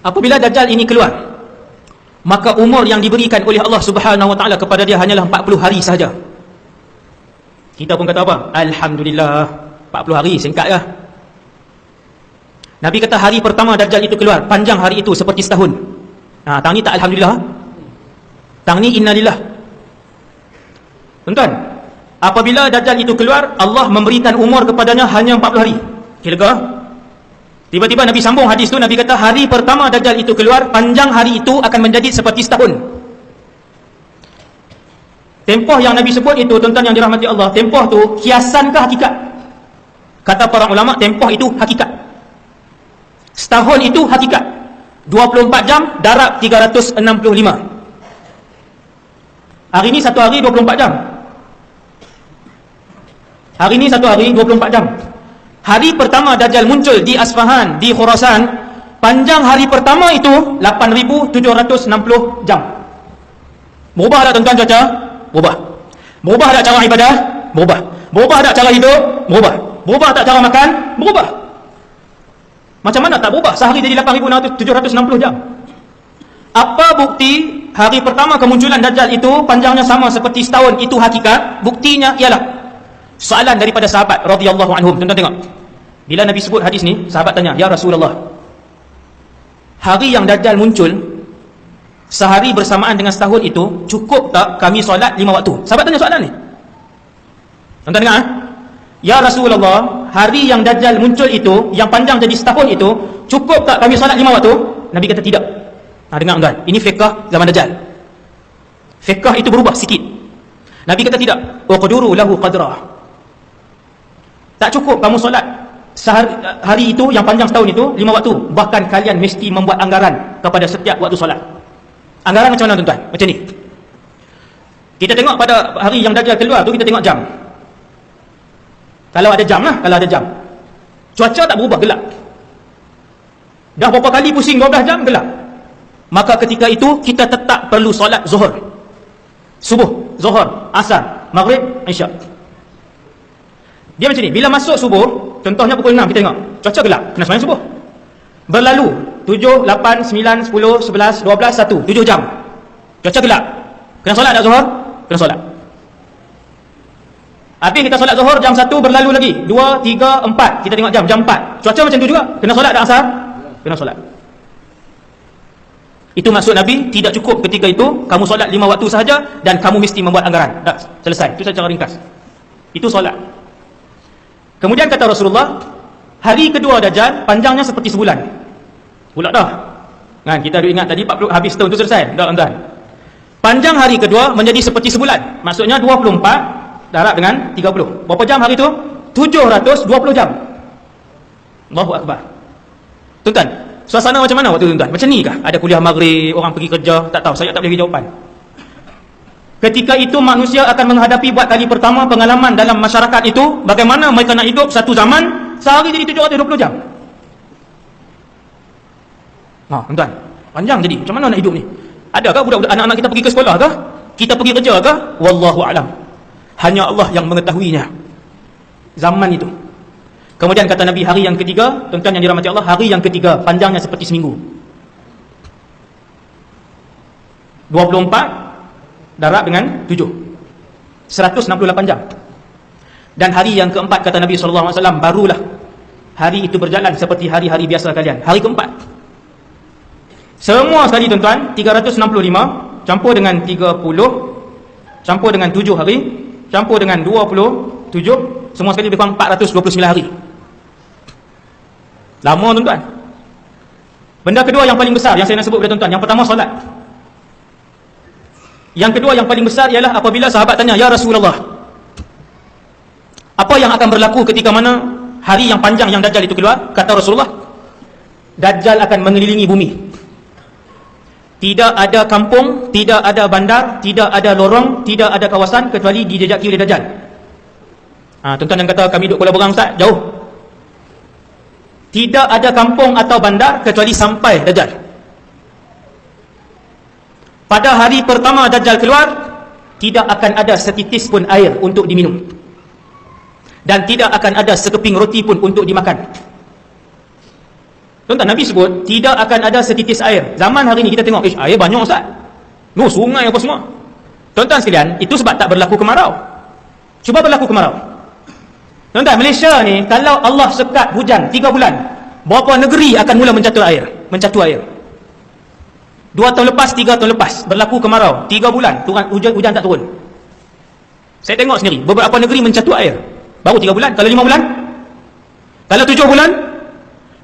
Apabila Dajjal ini keluar, maka umur yang diberikan oleh Allah Subhanahu wa taala kepada dia hanyalah 40 hari sahaja. Kita pun kata apa? Alhamdulillah, 40 hari singkat lah. Nabi kata hari pertama Dajjal itu keluar, panjang hari itu seperti setahun. Tang ni tak alhamdulillah, tang ni innalillah. Tuan-tuan, apabila Dajjal itu keluar, Allah memberikan umur kepadanya hanya 40 hari. Kira-kira tiba-tiba Nabi sambung hadis tu. Nabi kata hari pertama Dajjal itu keluar, panjang hari itu akan menjadi seperti setahun. Tempoh yang Nabi sebut itu, tuan-tuan yang dirahmati Allah, tempoh tu kiasan ke hakikat? Kata para ulama, tempoh itu hakikat. Setahun itu hakikat. 24 jam darab 365. Hari ni satu hari 24 jam. Hari ni satu hari 24 jam. Hari pertama Dajjal muncul di Asfahan, di Khurasan, panjang hari pertama itu 8,760 jam. Berubah tak tuan-tuan cuaca? Berubah. Berubah tak cara ibadah? Berubah. Berubah tak cara hidup? Berubah. Berubah tak cara makan? Berubah. Macam mana tak berubah? Sehari jadi 8,760 jam. Apa bukti hari pertama kemunculan Dajjal itu panjangnya sama seperti setahun? Itu hakikat. Buktinya ialah soalan daripada sahabat radhiyallahu anhum. Tuan-tuan tengok. Bila Nabi sebut hadis ni, sahabat tanya, "Ya Rasulullah, hari yang Dajjal muncul sehari bersamaan dengan setahun itu, cukup tak kami solat 5 waktu?" Sahabat tanya soalan ni. Tuan-tuan dengar? "Ya Rasulullah, hari yang Dajjal muncul itu, yang panjang jadi setahun itu, cukup tak kami solat 5 waktu?" Nabi kata tidak. Dengar tuan, ini fiqh zaman Dajjal. Fiqh itu berubah sikit. Nabi kata tidak. "Uqduru lahu qadrah." Tak cukup kamu solat hari itu yang panjang setahun itu 5 waktu, bahkan kalian mesti membuat anggaran kepada setiap waktu solat. Anggaran macam mana tuan-tuan? Macam ni. Kita tengok pada hari yang Dajjal keluar tu, kita tengok jam. Kalau ada jam lah, kalau ada jam. Cuaca tak berubah, gelap. Dah berapa kali pusing 12 jam, gelap. Maka ketika itu kita tetap perlu solat zuhur, subuh, zuhur, asar, maghrib, isyak. Dia macam ni, bila masuk subuh, contohnya pukul 6, kita tengok cuaca gelap, kena sembahyang subuh. Berlalu 7, 8, 9, 10, 11, 12, 1, 7 jam, cuaca gelap, kena solat tak zuhur? Kena solat. Habis kita solat zuhur, jam 1 berlalu lagi, 2, 3, 4, kita tengok jam 4, cuaca macam tu juga, kena solat tak asar? Kena solat. Itu maksud Nabi, tidak cukup ketika itu kamu solat 5 waktu sahaja dan kamu mesti membuat anggaran. Dah selesai. Itu secara ringkas. Itu solat. Kemudian kata Rasulullah, hari kedua Dajjal panjangnya seperti sebulan. Pula dah. Kan kita ada ingat tadi 40 habis tahun tu selesai. Dah tuan-tuan. Panjang hari kedua menjadi seperti sebulan. Maksudnya 24 darab dengan 30. Berapa jam hari tu? 720 jam. Allahu akbar. Tuan-tuan, suasana macam mana waktu tu tuan-tuan? Macam ni kah? Ada kuliah maghrib, orang pergi kerja? Tak tahu, saya tak boleh bagi jawapan. Ketika itu manusia akan menghadapi buat kali pertama pengalaman dalam masyarakat itu, bagaimana mereka nak hidup satu zaman sehari jadi 720 jam. Tuan-tuan, panjang jadi. Macam mana nak hidup ni? Adakah budak-budak anak-anak kita pergi ke sekolah kah? Kita pergi kerja kah? Wallahu a'lam. Hanya Allah yang mengetahuinya. Zaman itu. Kemudian kata Nabi, hari yang ketiga, tuan-tuan yang dirahmati Allah, hari yang ketiga panjangnya seperti seminggu. 24 darab dengan 7, 168 jam. Dan hari yang keempat kata Nabi SAW, barulah hari itu berjalan seperti hari-hari biasa kalian. Hari keempat semua sekali tuan-tuan, 365 campur dengan 30 campur dengan 7 hari campur dengan 27, semua sekali lebih kurang 429 hari. Lama tuan-tuan. Benda kedua yang paling besar yang saya nak sebut kepada tuan-tuan, yang pertama solat. Yang kedua yang paling besar ialah apabila sahabat tanya, "Ya Rasulullah, apa yang akan berlaku ketika mana hari yang panjang yang Dajjal itu keluar?" Kata Rasulullah, "Dajjal akan mengelilingi bumi. Tidak ada kampung, tidak ada bandar, tidak ada lorong, tidak ada kawasan kecuali dijejaki oleh Dajjal." Tuan-tuan yang kata kami duduk Kuala Berang Ustaz, jauh. Tidak ada kampung atau bandar kecuali sampai Dajjal. Pada hari pertama Dajjal keluar, tidak akan ada setitis pun air untuk diminum. Dan tidak akan ada sekeping roti pun untuk dimakan. Tuan-tuan, Nabi sebut tidak akan ada setitis air. Zaman hari ni kita tengok, air banyak Ustaz. No, sungai apa semua. Tuan-tuan sekalian, itu sebab tak berlaku kemarau. Cuba berlaku kemarau. Tuan-tuan, Malaysia ni kalau Allah sekat hujan 3 bulan, berapa negeri akan mula mencatu air? 2 tahun lepas, 3 tahun lepas berlaku kemarau, 3 bulan hujan tak turun. Saya tengok sendiri, beberapa negeri mencatu air baru 3 bulan. Kalau 5 bulan, kalau 7 bulan,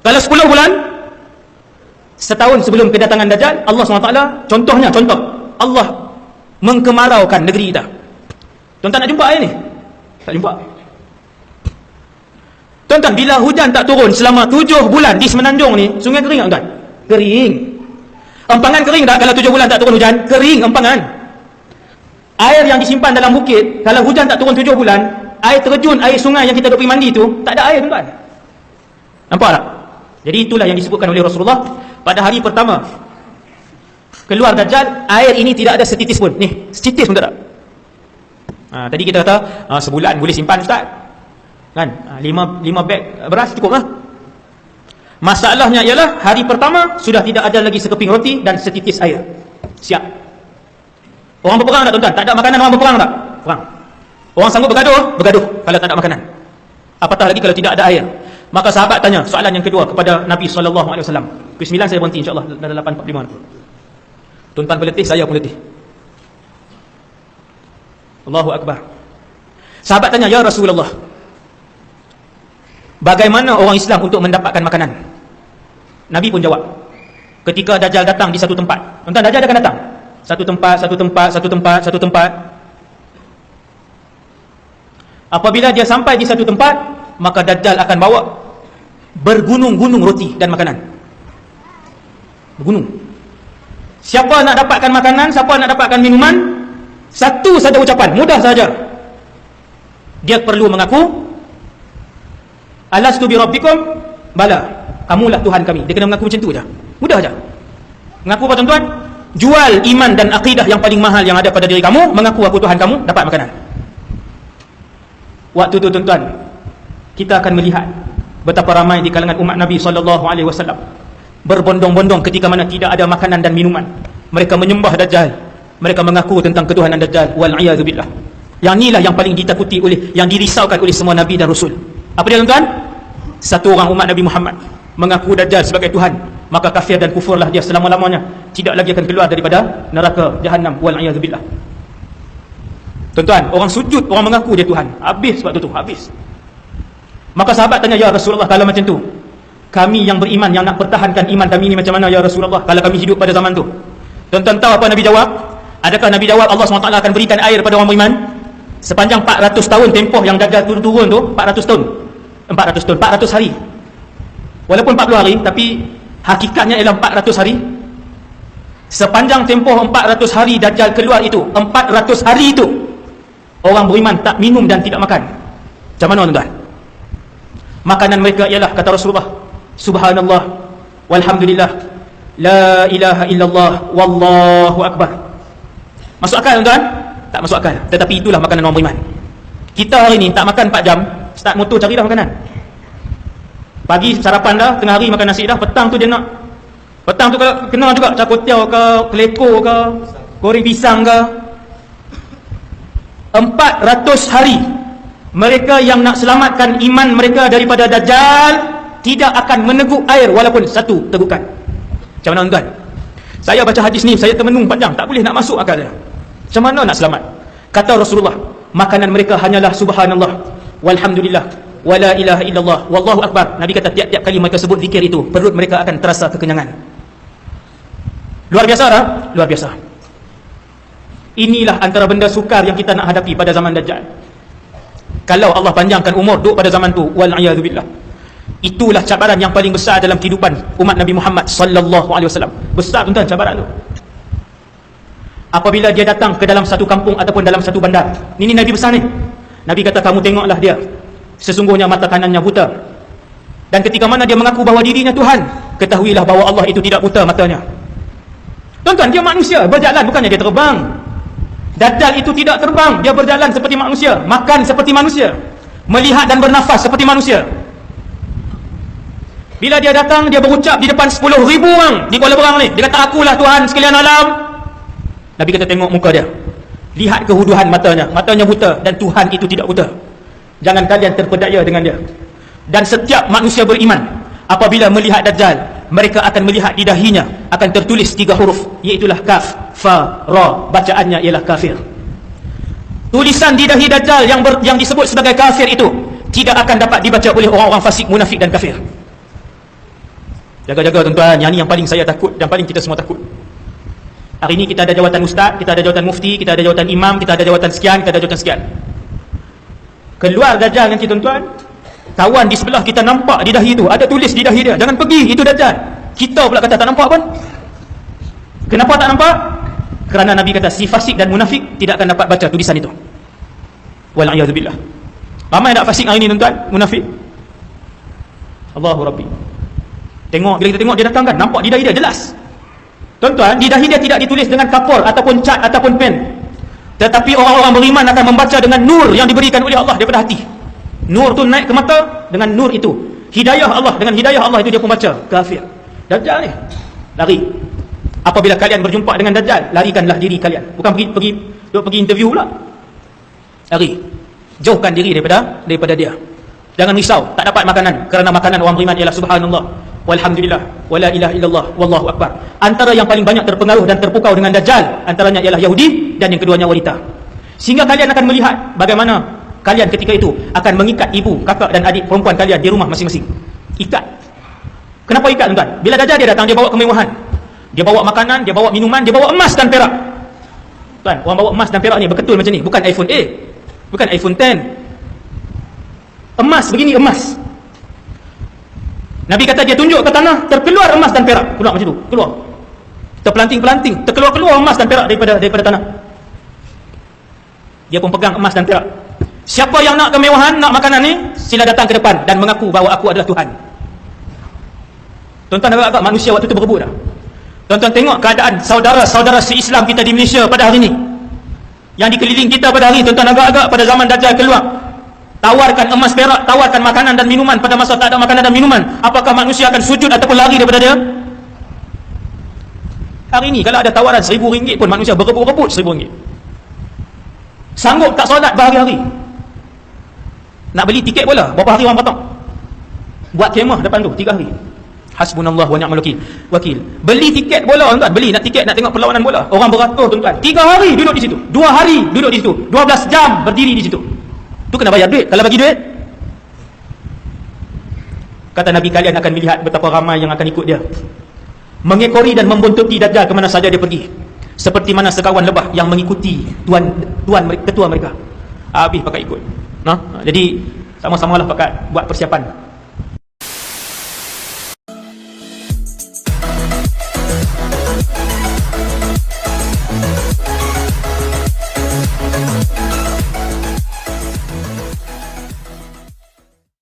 kalau 10 bulan, setahun sebelum kedatangan Dajjal, Allah SWT contoh Allah mengkemaraukan negeri kita. Tuan-tuan nak jumpa air ni? Tak jumpa. Tuan-tuan, bila hujan tak turun selama 7 bulan di Semenanjung ni, sungai kering tak tuan? Kering. Empangan kering tak kalau 7 bulan tak turun hujan? Kering empangan. Air yang disimpan dalam bukit, kalau hujan tak turun 7 bulan, air terjun, air sungai yang kita duk pergi mandi tu, tak ada air tuan-tuan. Nampak tak? Jadi itulah yang disebutkan oleh Rasulullah pada hari pertama keluar Dajjal, air ini tidak ada setitis pun. Ni, setitis pun tak ada. Tadi kita kata sebulan boleh simpan Ustaz. Kan? 5 beg beras cukup lah. Masalahnya ialah hari pertama sudah tidak ada lagi sekeping roti dan setitis air. Siap. Orang berperang tak tuan-tuan? Tak ada makanan, orang berperang tak? Perang. Orang sanggup bergaduh? Bergaduh kalau tak ada makanan. Apatah lagi kalau tidak ada air. Maka sahabat tanya soalan yang kedua kepada Nabi SAW. Pukul 9 saya berhenti, insyaAllah dah 8.45. Tuan-tuan pun letih, saya pun letih. Allahu Akbar. Sahabat tanya, ya Rasulullah, bagaimana orang Islam untuk mendapatkan makanan? Nabi pun jawab, ketika Dajjal datang di satu tempat. Tuan-tuan, Dajjal akan datang satu tempat. Apabila dia sampai di satu tempat, maka Dajjal akan bawa bergunung-gunung roti dan makanan. Bergunung. Siapa nak dapatkan makanan, siapa nak dapatkan minuman, satu saja ucapan, mudah saja. Dia perlu mengaku, alastu bi rabbikum, bala, kamulah Tuhan kami. Dia kena mengaku macam tu je. Mudah saja. Mengaku apa tuan-tuan? Jual iman dan akidah yang paling mahal yang ada pada diri kamu, mengaku aku Tuhan kamu, dapat makanan. Waktu tu tuan-tuan, kita akan melihat betapa ramai di kalangan umat Nabi SAW berbondong-bondong ketika mana tidak ada makanan dan minuman. Mereka menyembah Dajjal, mereka mengaku tentang ketuhanan Dajjal. Wal'iyadzubillah. Yang inilah yang paling ditakuti oleh, yang dirisaukan oleh semua Nabi dan Rasul. Apa dia tuan-tuan? Satu orang umat Nabi Muhammad mengaku Dajjal sebagai Tuhan, maka kafir dan kufurlah dia selama-lamanya, tidak lagi akan keluar daripada neraka Jahannam. Wal'iyadzubillah. Tuan-tuan, orang sujud, orang mengaku dia Tuhan, habis sebab tu, habis. Maka sahabat tanya, ya Rasulullah, kalau macam tu, kami yang beriman, yang nak pertahankan iman kami ini macam mana ya Rasulullah, kalau kami hidup pada zaman tu? Tuan-tuan tahu apa Nabi jawab? Adakah Nabi jawab Allah SWT akan berikan air pada orang beriman? Sepanjang 400 tahun tempoh yang Dajjal turun tu, 400 tahun 400 hari. Walaupun 40 hari, tapi hakikatnya ialah 400 hari. Sepanjang tempoh 400 hari Dajjal keluar itu, 400 hari itu orang beriman tak minum dan tidak makan. Macam mana tuan-tuan? Makanan mereka ialah, kata Rasulullah, subhanallah walhamdulillah la ilaha illallah wallahu akbar. Masuk akal tuan-tuan? Tak masuk akal. Tetapi itulah makanan orang beriman. Kita hari ni tak makan 4 jam, start motor carilah makanan. Pagi sarapan dah, tengah hari makan nasi dah, petang tu dia nak, petang tu kalau kena juga cakotiau ke, keleko ke, goreng pisang ke. 400 hari mereka yang nak selamatkan iman mereka daripada Dajjal tidak akan meneguk air walaupun satu tegukan. Macam mana tuan? Saya baca hadis ni, saya termenung panjang, tak boleh nak masuk akal saya. Macam mana nak selamat? Kata Rasulullah, makanan mereka hanyalah subhanallah walhamdulillah wala ilaha illallah wallahu akbar. Nabi kata tiap-tiap kali mereka sebut zikir itu, perut mereka akan terasa kekenyangan. Luar biasa tak? Luar biasa. Inilah antara benda sukar yang kita nak hadapi pada zaman Dajjal. Kalau Allah panjangkan umur duduk pada zaman tu, wal'iyadzubillah, itulah cabaran yang paling besar dalam kehidupan umat Nabi Muhammad sallallahu alaihi wasallam. Besar tuan-tuan cabaran tu. Apabila dia datang ke dalam satu kampung ataupun dalam satu bandar, ini Nabi besar ni, Nabi kata, kamu tengoklah dia, sesungguhnya mata kanannya buta. Dan ketika mana dia mengaku bahawa dirinya Tuhan, ketahuilah bahawa Allah itu tidak buta matanya. Tuan-tuan, dia manusia, berjalan, bukannya dia terbang. Dajjal itu tidak terbang, dia berjalan seperti manusia, makan seperti manusia, melihat dan bernafas seperti manusia. Bila dia datang, dia berucap di depan 10,000 orang di Kuala Berang ni. Dia kata, akulah Tuhan sekalian alam. Nabi kata, tengok muka dia, lihat kehuduhan matanya. Matanya buta, dan Tuhan itu tidak buta. Jangan kalian terpedaya dengan dia. Dan setiap manusia beriman, apabila melihat Dajjal, mereka akan melihat di dahinya akan tertulis 3 huruf, iaitulah kaf, fa, ra. Bacaannya ialah kafir. Tulisan di dahi Dajjal yang disebut sebagai kafir itu tidak akan dapat dibaca oleh orang-orang fasik, munafik dan kafir. Jaga-jaga tuan-tuan, yang ni yang paling saya takut dan paling kita semua takut. Hari ini kita ada jawatan ustaz, kita ada jawatan mufti, kita ada jawatan imam, kita ada jawatan sekian, kita ada jawatan sekian. Keluar Dajjal nanti tuan-tuan, kawan di sebelah kita nampak di dahi itu, ada tulis di dahi dia, jangan pergi, itu Dajjal. Kita pula kata tak nampak pun. Kenapa tak nampak? Kerana Nabi kata si fasik dan munafik tidak akan dapat baca tulisan itu. Wal'iyadzubillah. Ramai tak fasik hari ini tuan-tuan, munafik? Allahu Rabbi. Tengok, bila kita tengok dia datang kan, nampak di dahi dia jelas. Tuan-tuan, di dahi dia tidak ditulis dengan kapur ataupun cat ataupun pen. Tetapi orang-orang beriman akan membaca dengan nur yang diberikan oleh Allah daripada hati. Nur tu naik ke mata, dengan nur itu hidayah Allah, dengan hidayah Allah itu dia pun baca. Kafir. Dajjal ni lari. Apabila kalian berjumpa dengan Dajjal, larikanlah diri kalian. Bukan pergi interview pula. Lari. Jauhkan diri daripada dia. Jangan risau tak dapat makanan, kerana makanan orang beriman ialah subhanallah, walhamdulillah, wala ilaha illallah, wallahu akbar. Antara yang paling banyak terpengaruh dan terpukau dengan Dajjal antaranya ialah Yahudi, dan yang keduanya wanita. Sehingga kalian akan melihat bagaimana kalian ketika itu akan mengikat ibu, kakak dan adik perempuan kalian di rumah masing-masing. Ikat. Kenapa ikat tuan-tuan? Bila Dajjal dia datang, dia bawa kemewahan, dia bawa makanan, dia bawa minuman, dia bawa emas dan perak. Tuan, orang bawa emas dan perak ni betul macam ni, bukan iPhone A, bukan iPhone 10. Emas begini, emas. Nabi kata dia tunjuk ke tanah, terkeluar emas dan perak. Keluar macam tu, keluar. Terpelanting-pelanting, terkeluar emas dan perak daripada tanah. Dia pun pegang emas dan perak. Siapa yang nak kemewahan, nak makanan ni, sila datang ke depan dan mengaku bahawa aku adalah Tuhan. Tuan-tuan, agak-agak manusia waktu tu berebut dah. Tuan-tuan tengok keadaan saudara-saudara se-Islam kita di Malaysia pada hari ini, yang dikeliling kita pada hari, tuan-tuan, agak-agak pada zaman Dajjal keluar, tawarkan emas perak, tawarkan makanan dan minuman pada masa tak ada makanan dan minuman. Apakah manusia akan sujud ataupun lari daripada dia? Hari ini kalau ada tawaran RM1,000 pun manusia berebut-rebut RM1,000. Sanggup tak solat berhari-hari? Nak beli tiket bola, berapa hari orang potong? Buat kemah depan tu 3 hari. Hasbunallah wa ni'mal wakil. Beli tiket bola tuan-tuan, beli nak tiket nak tengok perlawanan bola. Orang beratus tuan-tuan, 3 hari duduk di situ, 2 hari duduk di situ, 12 jam berdiri di situ. Tu kena bayar duit. Kalau bagi duit, kata Nabi, kalian akan melihat betapa ramai yang akan ikut dia, mengekori dan membuntuti Dajjal ke mana saja dia pergi, seperti mana sekawan lebah yang mengikuti ketua mereka. Habis pakai ikut. Jadi sama-samalah pakai buat persiapan.